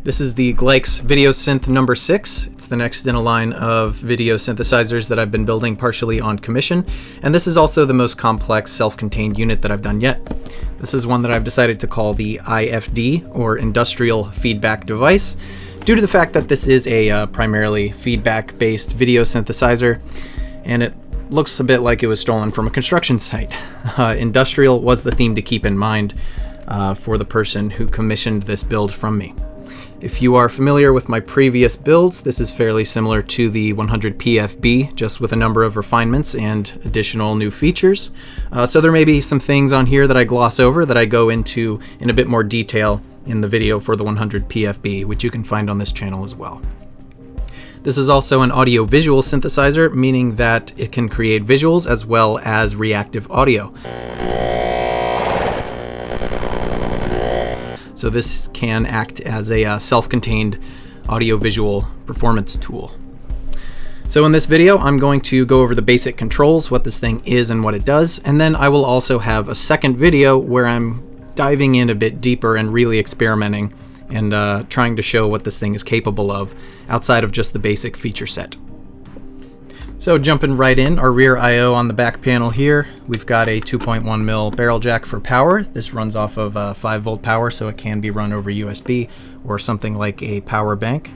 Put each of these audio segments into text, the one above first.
This is the Gleix Video Synth number 6. It's the next in a line of video synthesizers that I've been building partially on commission, and this is also the most complex self-contained unit that I've done yet. This is one that I've decided to call the I.F.D, or Industrial Feedback Device, due to the fact that this is a primarily feedback-based video synthesizer, and it looks a bit like it was stolen from a construction site. Industrial was the theme to keep in mind for the person who commissioned this build from me. If you are familiar with my previous builds, this is fairly similar to the 100 PFB, just with a number of refinements and additional new features. So there may be some things on here that I gloss over that I go into in a bit more detail in the video for the 100 PFB, which you can find on this channel as well. This is also an audiovisual synthesizer, meaning that it can create visuals as well as reactive audio. So this can act as a self-contained audiovisual performance tool. So in this video, I'm going to go over the basic controls, what this thing is and what it does, and then I will also have a second video where I'm diving in a bit deeper and really experimenting and trying to show what this thing is capable of outside of just the basic feature set. So jumping right in, our rear I/O on the back panel here, we've got a 2.1mm barrel jack for power. This runs off of 5-volt power, so it can be run over USB or something like a power bank.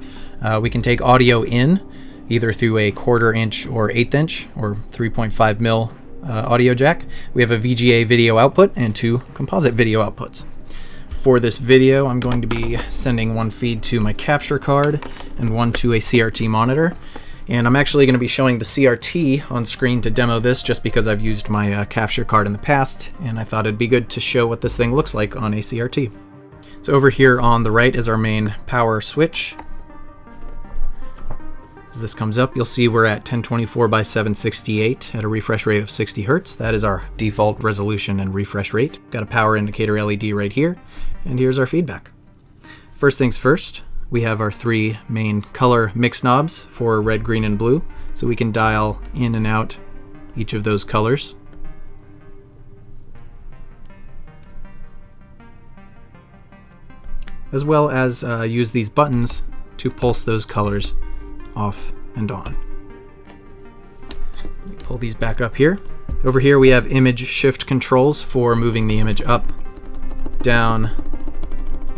We can take audio in, either through a 1/4 inch or 1/8 inch or 3.5mm audio jack. We have a VGA video output and 2 composite video outputs. For this video, I'm going to be sending one feed to my capture card and one to a CRT monitor. And I'm actually going to be showing the CRT on screen to demo this just because I've used my capture card in the past, and I thought it'd be good to show what this thing looks like on a CRT. So over here on the right is our main power switch. As this comes up, you'll see we're at 1024 by 768 at a refresh rate of 60 Hz. That is our default resolution and refresh rate. Got a power indicator LED right here, and here's our feedback. First things first, we have our 3 main color mix knobs for red, green, and blue, so we can dial in and out each of those colors. As well as use these buttons to pulse those colors off and on. Let me pull these back up here. Over here we have image shift controls for moving the image up, down,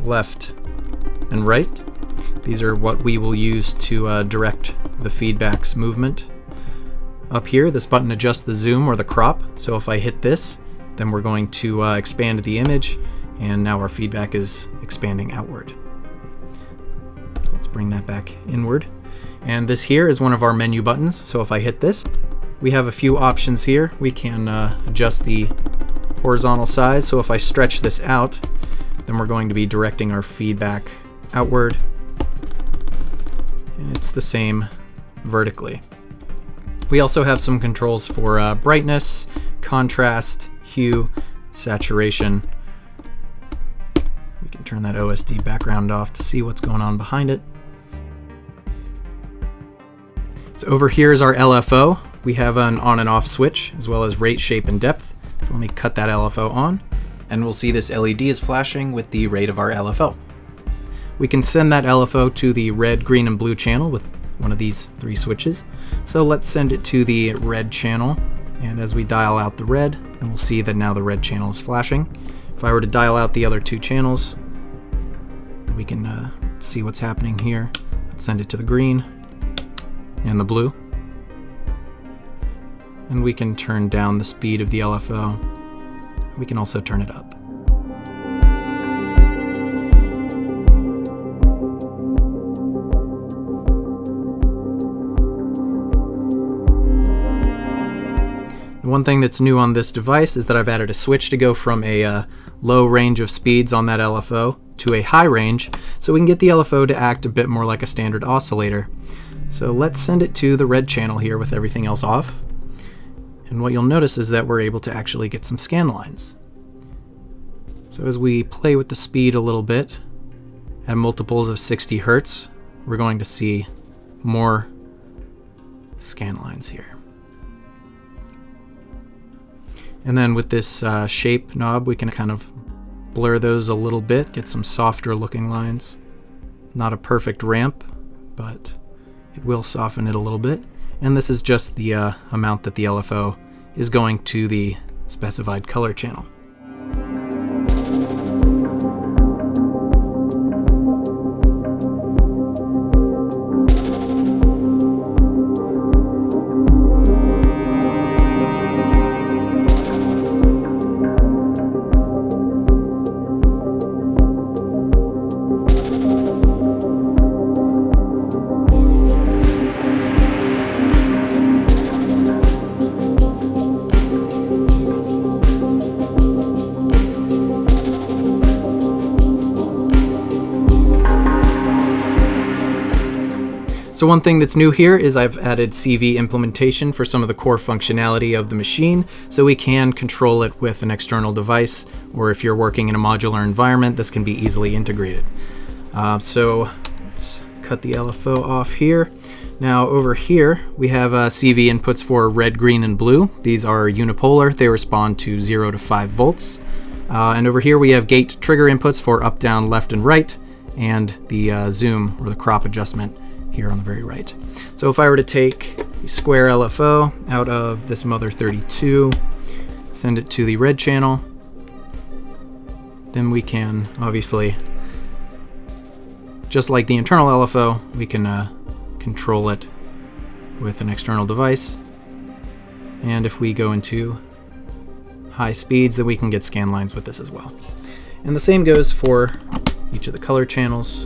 left, and right. These are what we will use to direct the feedback's movement. Up here, this button adjusts the zoom or the crop. So if I hit this, then we're going to expand the image, and now our feedback is expanding outward. So let's bring that back inward. And this here is one of our menu buttons. So if I hit this, we have a few options here. We can adjust the horizontal size. So if I stretch this out, then we're going to be directing our feedback outward. And it's the same vertically. We also have some controls for brightness, contrast, hue, saturation. We can turn that OSD background off to see what's going on behind it. So over here is our LFO. We have an on and off switch, as well as rate, shape, and depth. So let me cut that LFO on, and we'll see this LED is flashing with the rate of our LFO. We can send that LFO to the red, green, and blue channel with one of these 3 switches. So let's send it to the red channel, and as we dial out the red, then we'll see that now the red channel is flashing. If I were to dial out the other 2 channels, we can see what's happening here. Let's send it to the green and the blue. And we can turn down the speed of the LFO. We can also turn it up. One thing that's new on this device is that I've added a switch to go from a low range of speeds on that LFO to a high range, so we can get the LFO to act a bit more like a standard oscillator. So let's send it to the red channel here with everything else off. And what you'll notice is that we're able to actually get some scan lines. So as we play with the speed a little bit, at multiples of 60 Hz, we're going to see more scan lines here. And then with this shape knob, we can kind of blur those a little bit, get some softer looking lines. Not a perfect ramp, but it will soften it a little bit. And this is just the amount that the LFO is going to the specified color channel. So one thing that's new here is I've added CV implementation for some of the core functionality of the machine, so we can control it with an external device, or if you're working in a modular environment, this can be easily integrated. So let's cut the LFO off here. Now over here we have CV inputs for red, green, and blue. These are unipolar. They respond to 0 to 5 volts. And over here we have gate trigger inputs for up, down, left, and right, and the zoom or the crop adjustment here on the very right. So if I were to take a square LFO out of this mother 32, send it to the red channel, then we can obviously, just like the internal LFO, we can control it with an external device. And if we go into high speeds, then we can get scan lines with this as well. And the same goes for each of the color channels.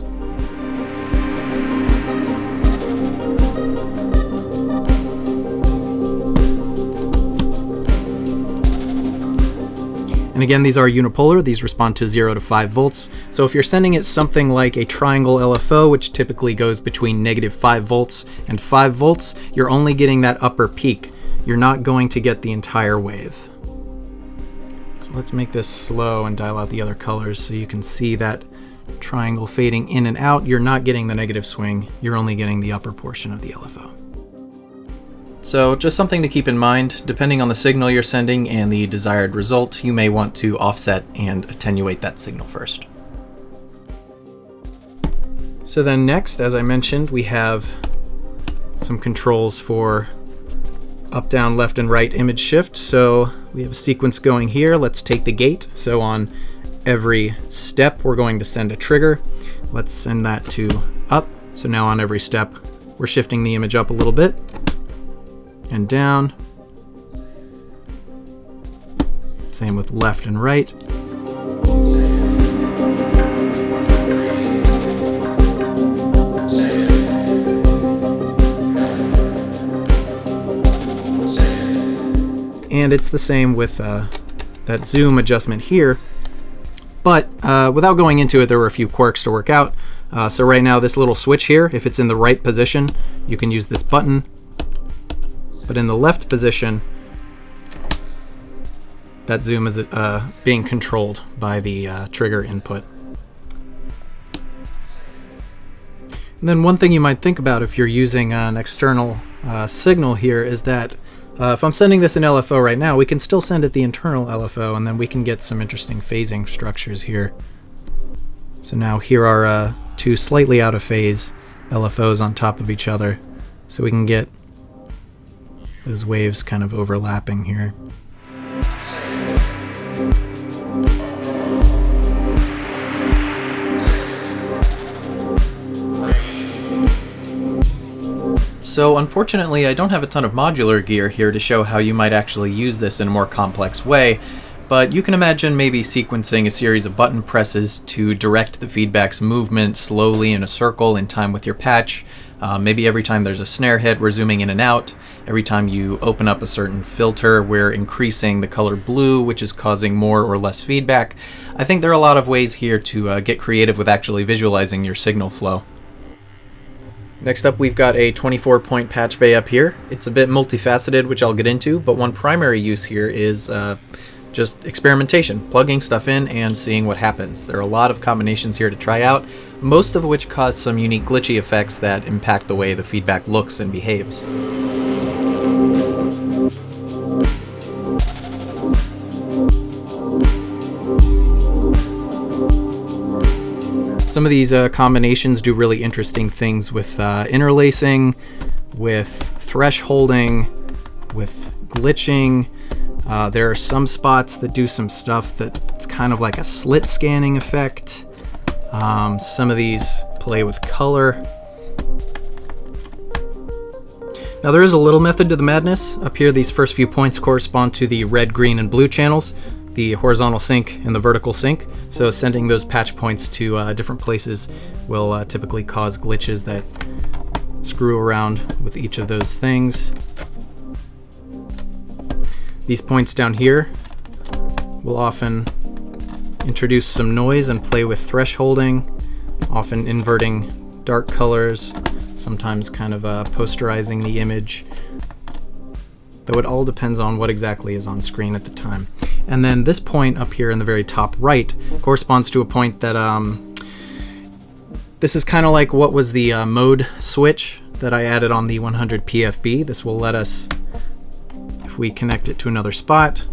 And again, these are unipolar. These respond to 0 to 5 volts. So if you're sending it something like a triangle LFO, which typically goes between -5 volts and 5 volts, you're only getting that upper peak. You're not going to get the entire wave. So let's make this slow and dial out the other colors so you can see that triangle fading in and out. You're not getting the negative swing. You're only getting the upper portion of the LFO. So just something to keep in mind, depending on the signal you're sending and the desired result, you may want to offset and attenuate that signal first. So then next, as I mentioned, we have some controls for up, down, left, and right image shift. So we have a sequence going here. Let's take the gate. So on every step, we're going to send a trigger. Let's send that to up. So now on every step, we're shifting the image up a little bit and down. Same with left and right. And it's the same with that zoom adjustment here. But without going into it, there were a few quirks to work out. So right now, this little switch here, if it's in the right position, you can use this button. But in the left position, that zoom is being controlled by the trigger input. And then one thing you might think about if you're using an external signal here is that if I'm sending this in LFO right now, we can still send it the internal LFO, and then we can get some interesting phasing structures here. So now here are two slightly out of phase LFOs on top of each other, so we can get those waves kind of overlapping here. So unfortunately, I don't have a ton of modular gear here to show how you might actually use this in a more complex way, but you can imagine maybe sequencing a series of button presses to direct the feedback's movement slowly in a circle in time with your patch. Maybe every time there's a snare hit, we're zooming in and out. Every time you open up a certain filter, we're increasing the color blue, which is causing more or less feedback. I think there are a lot of ways here to get creative with actually visualizing your signal flow. Next up, we've got a 24-point Patchbay up here. It's a bit multifaceted, which I'll get into, but one primary use here is just experimentation, plugging stuff in and seeing what happens. There are a lot of combinations here to try out, most of which cause some unique glitchy effects that impact the way the feedback looks and behaves. Some of these combinations do really interesting things with interlacing, with thresholding, with glitching. There are some spots that do some stuff that's kind of like a slit scanning effect. Some of these play with color. Now there is a little method to the madness. Up here, these first few points correspond to the red, green, and blue channels, the horizontal sync and the vertical sync. So sending those patch points to different places will typically cause glitches that screw around with each of those things. These points down here will often introduce some noise and play with thresholding, often inverting dark colors, sometimes kind of posterizing the image, though it all depends on what exactly is on screen at the time. And then this point up here in the very top right corresponds to a point that this is kind of like what was the mode switch that I added on the 100 PFB. This will let us, if we connect it to another spot,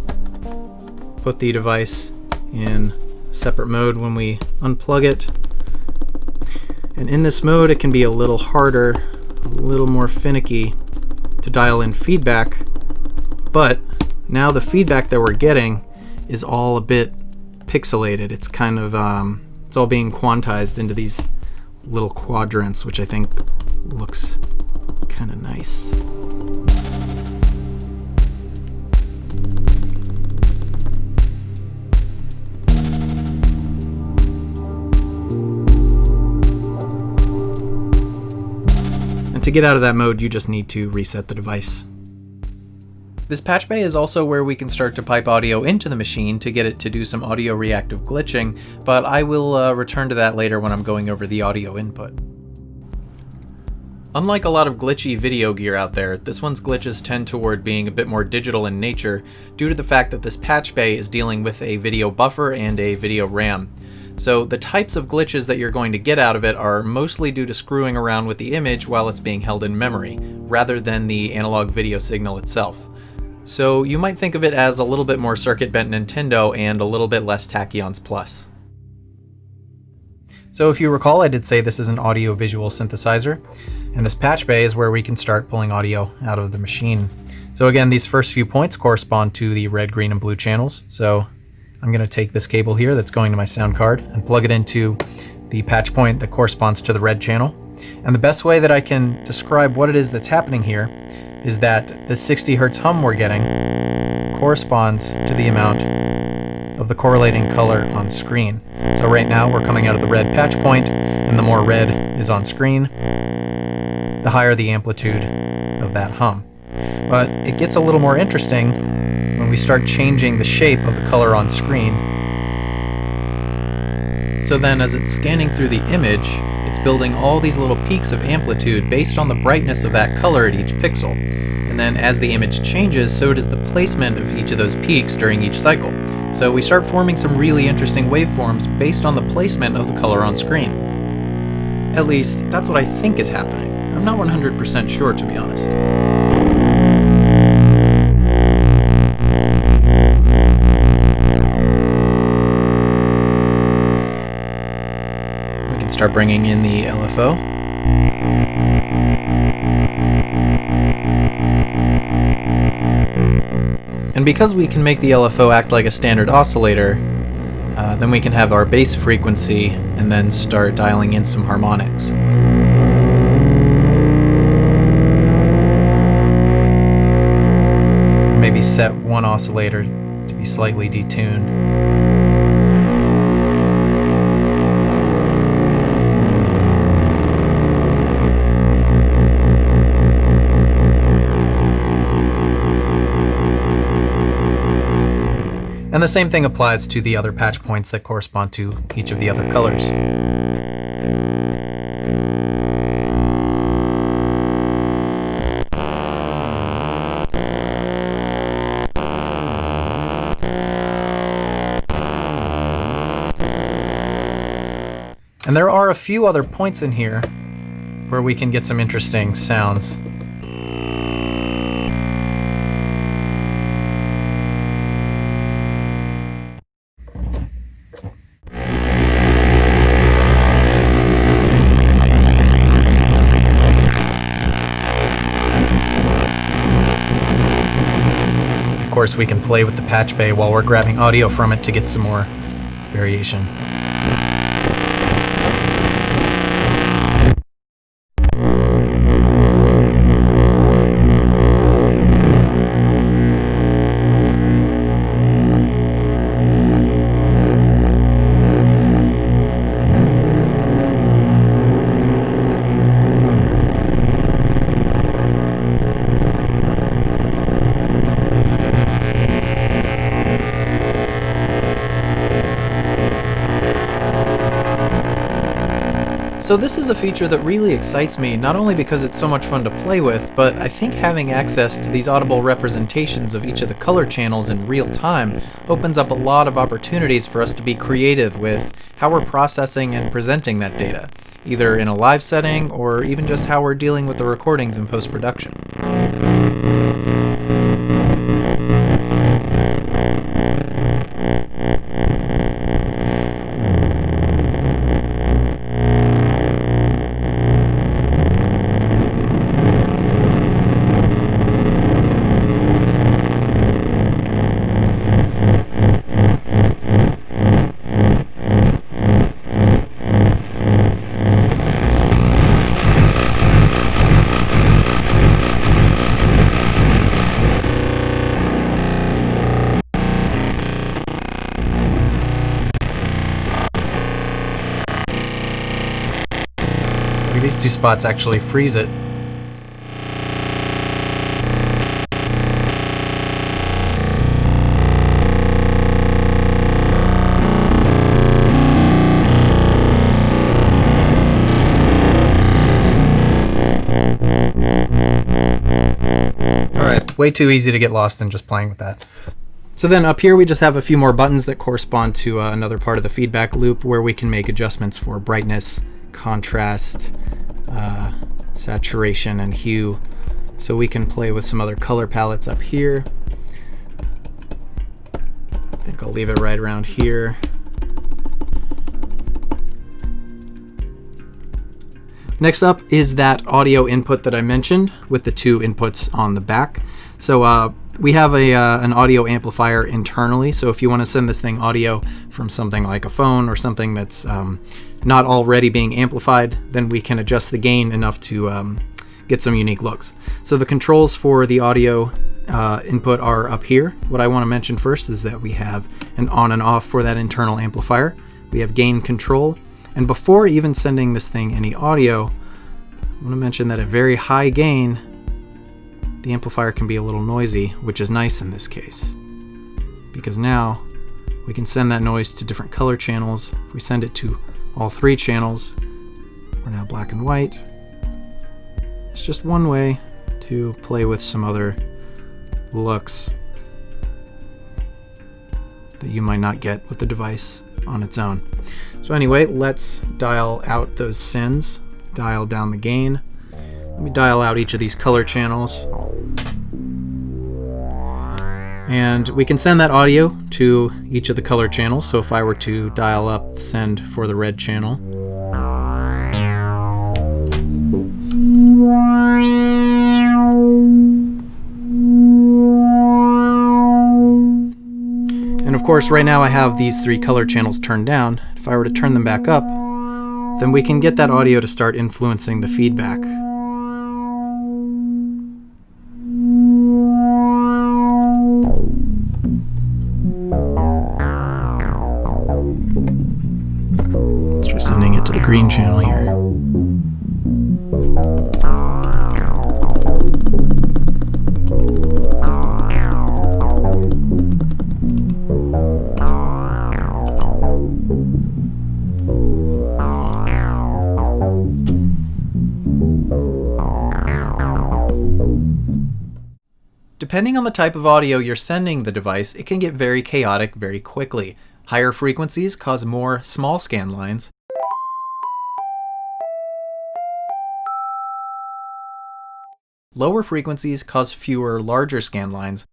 put the device in separate mode when we unplug it. And in this mode, it can be a little harder, a little more finicky to dial in feedback, but now the feedback that we're getting is all a bit pixelated. It's kind of, it's all being quantized into these little quadrants, which I think looks kind of nice. To get out of that mode, you just need to reset the device. This Patchbay is also where we can start to pipe audio into the machine to get it to do some audio reactive glitching, but I will return to that later when I'm going over the audio input. Unlike a lot of glitchy video gear out there, this one's glitches tend toward being a bit more digital in nature due to the fact that this Patchbay is dealing with a video buffer and a video RAM. So the types of glitches that you're going to get out of it are mostly due to screwing around with the image while it's being held in memory, rather than the analog video signal itself. So you might think of it as a little bit more circuit bent Nintendo and a little bit less Tachyons Plus. So if you recall, I did say this is an audio-visual synthesizer, and this Patchbay is where we can start pulling audio out of the machine. So again, these first few points correspond to the red, green, and blue channels. So I'm going to take this cable here that's going to my sound card and plug it into the patch point that corresponds to the red channel. And the best way that I can describe what it is that's happening here is that the 60 Hertz hum we're getting corresponds to the amount of the correlating color on screen. So right now we're coming out of the red patch point, and the more red is on screen, the higher the amplitude of that hum. But it gets a little more interesting when we start changing the shape of the color on screen. So then as it's scanning through the image, it's building all these little peaks of amplitude based on the brightness of that color at each pixel. And then as the image changes, so does the placement of each of those peaks during each cycle. So we start forming some really interesting waveforms based on the placement of the color on screen. At least, that's what I think is happening. I'm not 100% sure, to be honest. We can start bringing in the LFO. And because we can make the LFO act like a standard oscillator, then we can have our bass frequency and then start dialing in some harmonics. Maybe set one oscillator to be slightly detuned. And the same thing applies to the other patch points that correspond to each of the other colors. And there are a few other points in here where we can get some interesting sounds. course, we can play with the Patchbay while we're grabbing audio from it to get some more variation. So this is a feature that really excites me, not only because it's so much fun to play with, but I think having access to these audible representations of each of the color channels in real time opens up a lot of opportunities for us to be creative with how we're processing and presenting that data, either in a live setting or even just how we're dealing with the recordings in post-production. These two spots actually freeze it. Alright, way too easy to get lost in just playing with that. So then up here we just have a few more buttons that correspond to another part of the feedback loop where we can make adjustments for brightness, contrast, saturation, and hue. So we can play with some other color palettes up here. I think I'll leave it right around here. Next up is that audio input that I mentioned with the two inputs on the back. So we have an audio amplifier internally, so if you want to send this thing audio from something like a phone or something that's not already being amplified, then we can adjust the gain enough to get some unique looks. So the controls for the audio input are up here. What I want to mention first is that we have an on and off for that internal amplifier. We have gain control, and before even sending this thing any audio, I want to mention that at very high gain, the amplifier can be a little noisy, which is nice in this case, because now we can send that noise to different color channels. If we send it to all three channels, we're now black and white. It's just one way to play with some other looks that you might not get with the device on its own. So anyway, let's dial out those sends, dial down the gain. Let me dial out each of these color channels. And we can send that audio to each of the color channels. So if I were to dial up the send for the red channel, and of course right now I have these three color channels turned down. If I were to turn them back up, then we can get that audio to start influencing the feedback. Let's try sending it to the green channel here. Depending on the type of audio you're sending the device, it can get very chaotic very quickly. Higher frequencies cause more small scan lines. Lower frequencies cause fewer larger scan lines.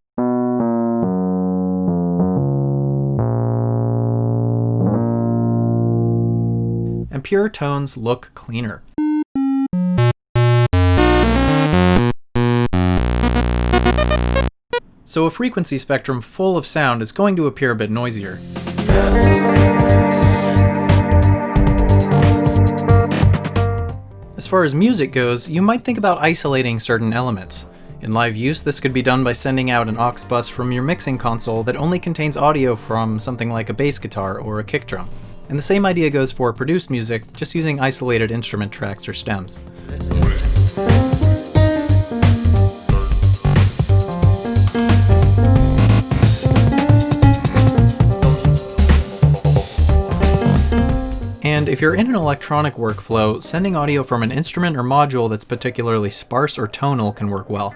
And pure tones look cleaner. so a frequency spectrum full of sound is going to appear a bit noisier. As far as music goes, you might think about isolating certain elements. In live use, this could be done by sending out an aux bus from your mixing console that only contains audio from something like a bass guitar or a kick drum. And the same idea goes for produced music, just using isolated instrument tracks or stems. And if you're in an electronic workflow, sending audio from an instrument or module that's particularly sparse or tonal can work well.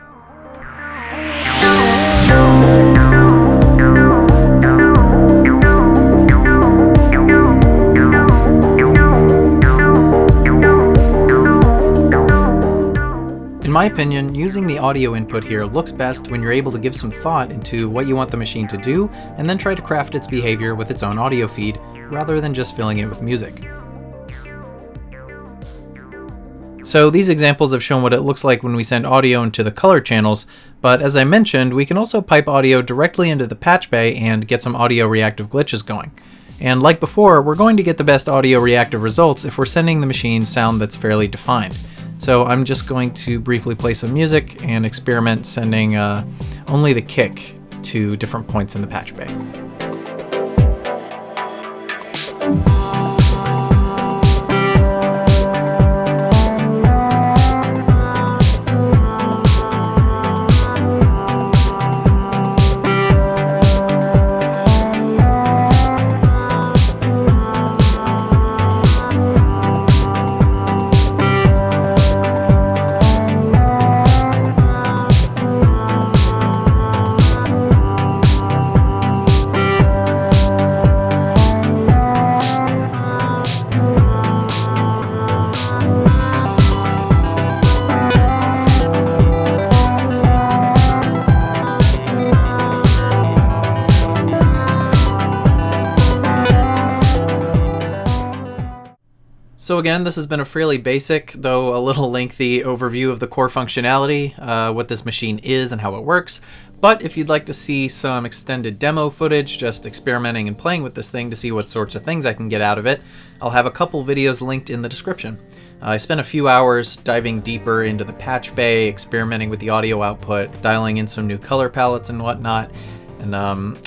In my opinion, using the audio input here looks best when you're able to give some thought into what you want the machine to do, and then try to craft its behavior with its own audio feed, rather than just filling it with music. So these examples have shown what it looks like when we send audio into the color channels, but as I mentioned, we can also pipe audio directly into the Patchbay and get some audio reactive glitches going. And like before, we're going to get the best audio reactive results if we're sending the machine sound that's fairly defined. So I'm just going to briefly play some music and experiment sending only the kick to different points in the Patchbay. So again, this has been a fairly basic, though a little lengthy overview of the core functionality, what this machine is and how it works. But if you'd like to see some extended demo footage, just experimenting and playing with this thing to see what sorts of things I can get out of it, I'll have a couple videos linked in the description. I spent a few hours diving deeper into the Patchbay, experimenting with the audio output, dialing in some new color palettes and whatnot. And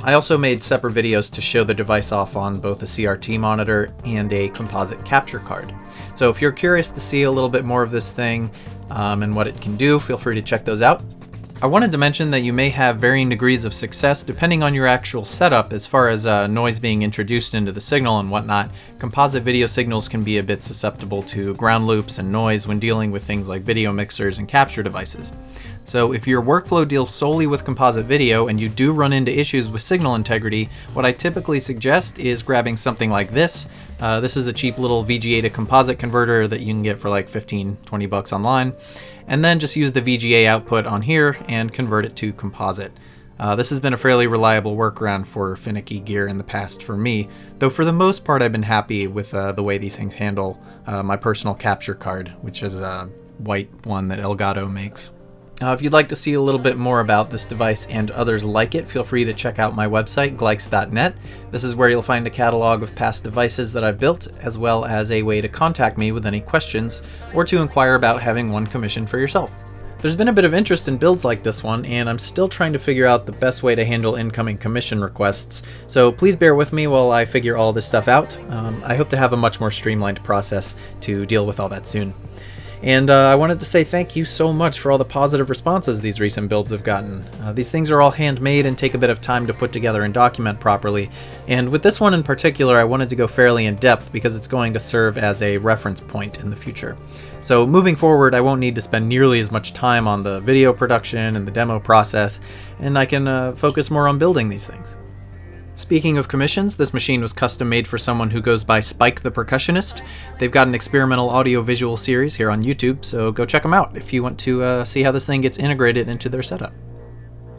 I also made separate videos to show the device off on both a CRT monitor and a composite capture card. So if you're curious to see a little bit more of this thing and what it can do, feel free to check those out. I wanted to mention that you may have varying degrees of success depending on your actual setup as far as noise being introduced into the signal and whatnot. Composite video signals can be a bit susceptible to ground loops and noise when dealing with things like video mixers and capture devices. So if your workflow deals solely with composite video and you do run into issues with signal integrity, what I typically suggest is grabbing something like this. This is a cheap little VGA to composite converter that you can get for like 15-20 bucks online. And then just use the VGA output on here and convert it to composite. This has been a fairly reliable workaround for finicky gear in the past for me, though for the most part I've been happy with the way these things handle my personal capture card, which is a white one that Elgato makes. If you'd like to see a little bit more about this device and others like it, feel free to check out my website, gleix.net. This is where you'll find a catalog of past devices that I've built, as well as a way to contact me with any questions, or to inquire about having one commissioned for yourself. There's been a bit of interest in builds like this one, and I'm still trying to figure out the best way to handle incoming commission requests, so please bear with me while I figure all this stuff out. I hope to have a much more streamlined process to deal with all that soon. And I wanted to say thank you so much for all the positive responses these recent builds have gotten. These things are all handmade and take a bit of time to put together and document properly. And with this one in particular, I wanted to go fairly in depth because it's going to serve as a reference point in the future. So moving forward, I won't need to spend nearly as much time on the video production and the demo process, and I can focus more on building these things. Speaking of commissions, this machine was custom made for someone who goes by Spike the Percussionist. They've got an experimental audio-visual series here on YouTube, so go check them out if you want to see how this thing gets integrated into their setup.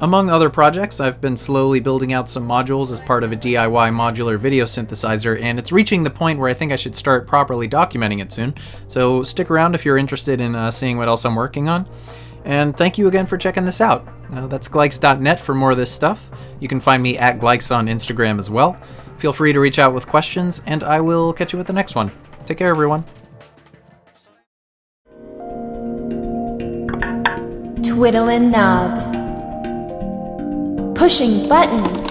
Among other projects, I've been slowly building out some modules as part of a DIY modular video synthesizer, and it's reaching the point where I think I should start properly documenting it soon, so stick around if you're interested in seeing what else I'm working on. And thank you again for checking this out. That's gleix.net for more of this stuff. You can find me at Gleix on Instagram as well. Feel free to reach out with questions, and I will catch you at the next one. Take care, everyone. Twiddling knobs. Pushing buttons.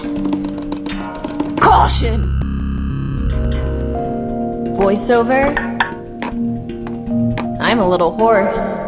Caution! Voiceover. I'm a little hoarse.